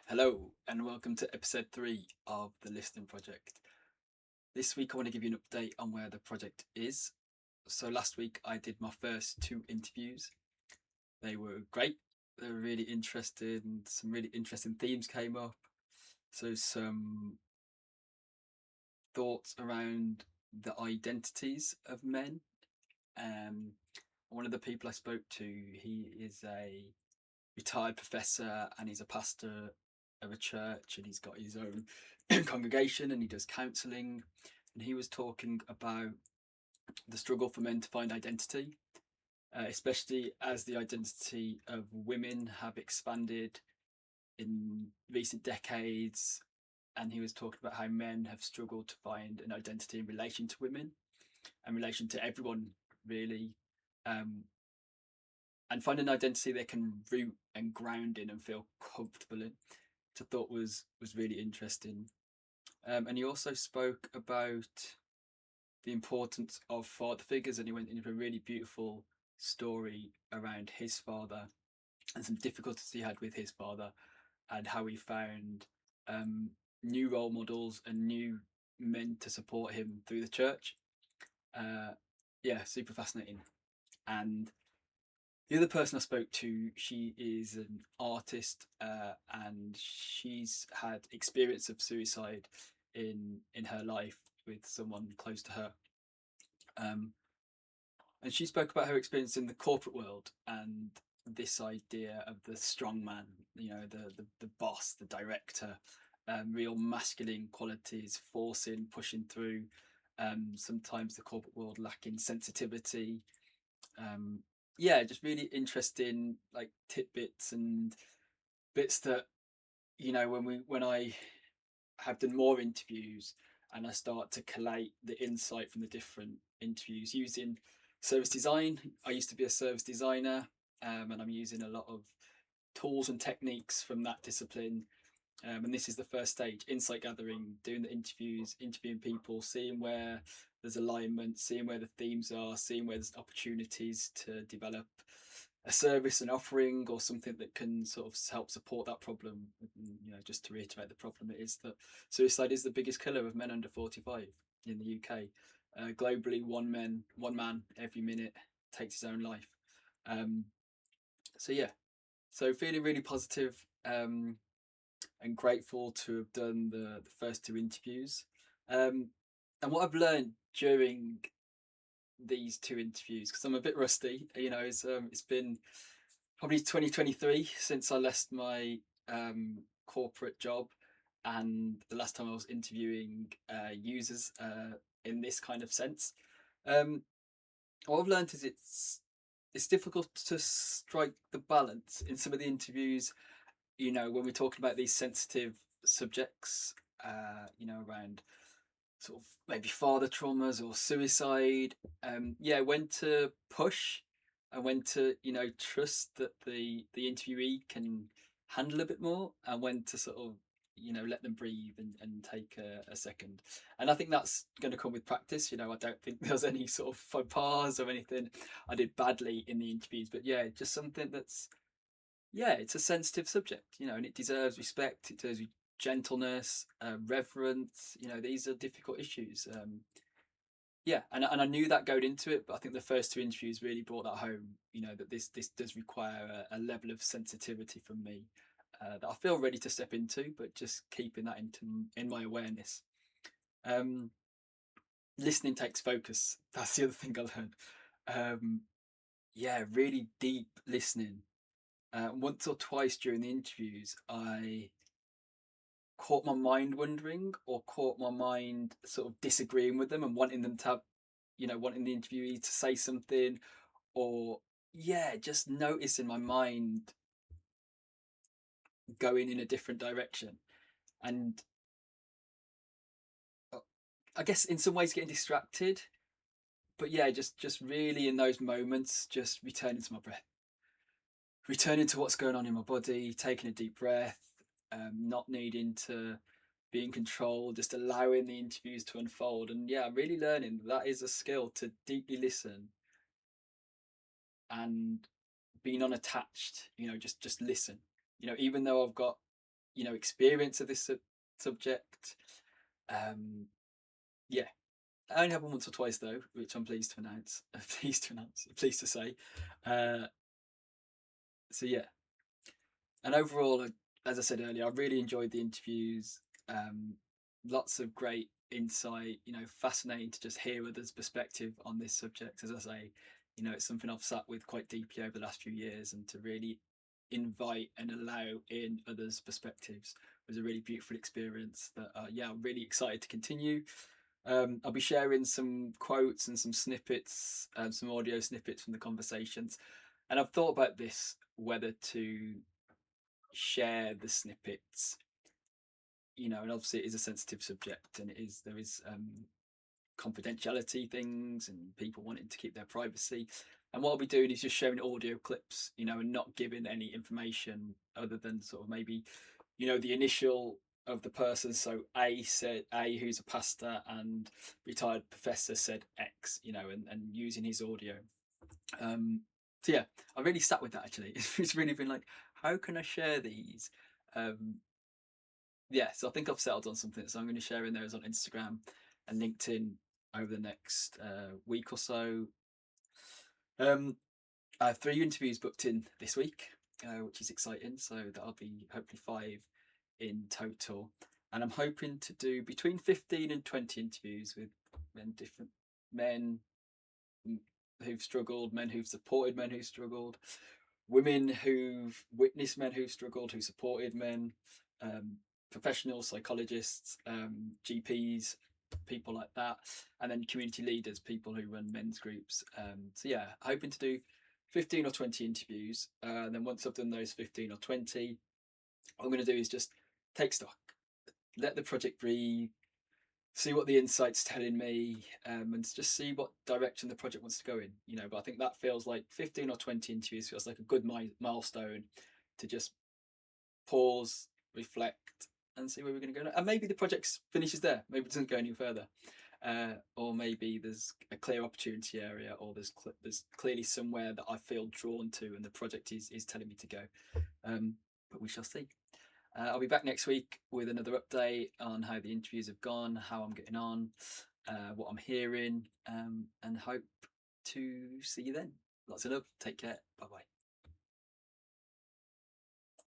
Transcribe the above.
Hello, and welcome to episode 3 of the Listening Project. This week, I want to give you an update on where the project is. So, last week, I did my first 2 interviews. They were great, they were really interesting. Some really interesting themes came up. So, some thoughts around the identities of men. Um, One of the people I spoke to, he is a retired professor and he's a pastor of a church and he's got his own congregation and he does counselling. And he was talking about the struggle for men to find identity, especially as the identity of women have expanded in recent decades. And he was talking about how men have struggled to find an identity in relation to women and relation to everyone, really. Um, and find an identity they can root and ground in and feel comfortable in, which I thought was really interesting. And he also spoke about the importance of father figures, and he went into a really beautiful story around his father and some difficulties he had with his father, and how he found um, new role models and new men to support him through the church. Uh, yeah, super fascinating. And the other person I spoke to, she is an artist, and she's had experience of suicide in her life with someone close to her. Um, and she spoke about her experience in the corporate world and this idea of the strongman, the boss, the director, real masculine qualities, forcing, pushing through. Sometimes the corporate world lacking sensitivity. um, yeah, just really interesting like tidbits and bits that when I have done more interviews and I start to collate the insight from the different interviews using service design. I used to be a service designer, and I'm using a lot of tools and techniques from that discipline. And this is the first stage, insight gathering, doing the interviews, interviewing people, seeing where there's alignment, seeing where the themes are, seeing where there's opportunities to develop a service and offering or something that can sort of help support that problem. Just to reiterate, the problem is that suicide is the biggest killer of men under 45 in the UK. Globally, one man every minute takes his own life. Um, so yeah, so feeling really positive, and grateful to have done the first 2 interviews. And what I've learned during these 2 interviews, because I'm a bit rusty, it's been probably 2023 since I left my corporate job, and the last time I was interviewing users in this kind of sense. Um, what I've learned is it's difficult to strike the balance in some of the interviews. When we're talking about these sensitive subjects, around sort of maybe father traumas or suicide. Yeah, when to push and when to trust that the interviewee can handle a bit more, and when to sort of let them breathe and take a second. And I think that's going to come with practice. I don't think there's any sort of faux pas or anything I did badly in the interviews, but yeah, just something that's, yeah, it's a sensitive subject, and it deserves respect. It deserves gentleness, reverence. These are difficult issues. Yeah, and I knew that going into it, but I think the first 2 interviews really brought that home. That this does require a level of sensitivity from me that I feel ready to step into, but just keeping that in my awareness. Um, Listening takes focus. That's the other thing I learned. Yeah, really deep listening. Once or twice during the interviews, I caught my mind wondering or caught my mind sort of disagreeing with them and wanting them to have, wanting the interviewee to say something, or yeah, just noticing my mind going in a different direction. And uh, I guess in some ways getting distracted, but yeah, just really in those moments, just returning to my breath, returning to what's going on in my body, taking a deep breath, not needing to be in control, just allowing the interviews to unfold. And yeah, I'm really learning that is a skill, to deeply listen and be non-attached. Just listen. Even though I've got experience of this subject. Yeah, I only have one once or twice though, which I'm pleased to announce. Pleased to say. Uh, so yeah, and overall, as I said earlier, I really enjoyed the interviews. Um, Lots of great insight. Fascinating to just hear others' perspective on this subject. As I say, it's something I've sat with quite deeply over the last few years, and to really invite and allow in others' perspectives was a really beautiful experience. That yeah, I'm really excited to continue. I'll be sharing some quotes and some snippets, some audio snippets from the conversations, and I've thought about this whether to share the snippets, and obviously it is a sensitive subject, and there is confidentiality things and people wanting to keep their privacy. And what I'll be doing is just sharing audio clips, and not giving any information other than sort of maybe, the initial of the person. So A, who's a pastor and retired professor, said X, and using his audio. So yeah, I really sat with that actually. It's really been like, how can I share these? Um, yeah, so I think I've settled on something. So I'm going to share in those on Instagram and LinkedIn over the next week or so. I have 3 interviews booked in this week, which is exciting. So that'll be hopefully 5 in total. And I'm hoping to do between 15 and 20 interviews with different men who've struggled, men who've supported men who've struggled, women who've witnessed men who've struggled, who supported men, professional psychologists, GPs, people like that, and then community leaders, people who run men's groups. So yeah, hoping to do 15 or 20 interviews. And then once I've done those 15 or 20, what I'm going to do is just take stock, let the project breathe, see what the insight's telling me, and just see what direction the project wants to go in. But I think that feels like 15 or 20 interviews feels like a good milestone to just pause, reflect, and see where we're going to go. And maybe the project finishes there. Maybe it doesn't go any further. Or maybe there's a clear opportunity area, or there's clearly somewhere that I feel drawn to, and the project is telling me to go. But we shall see. I'll be back next week with another update on how the interviews have gone, how I'm getting on, what I'm hearing, and hope to see you then. Lots of love. Take care. Bye bye.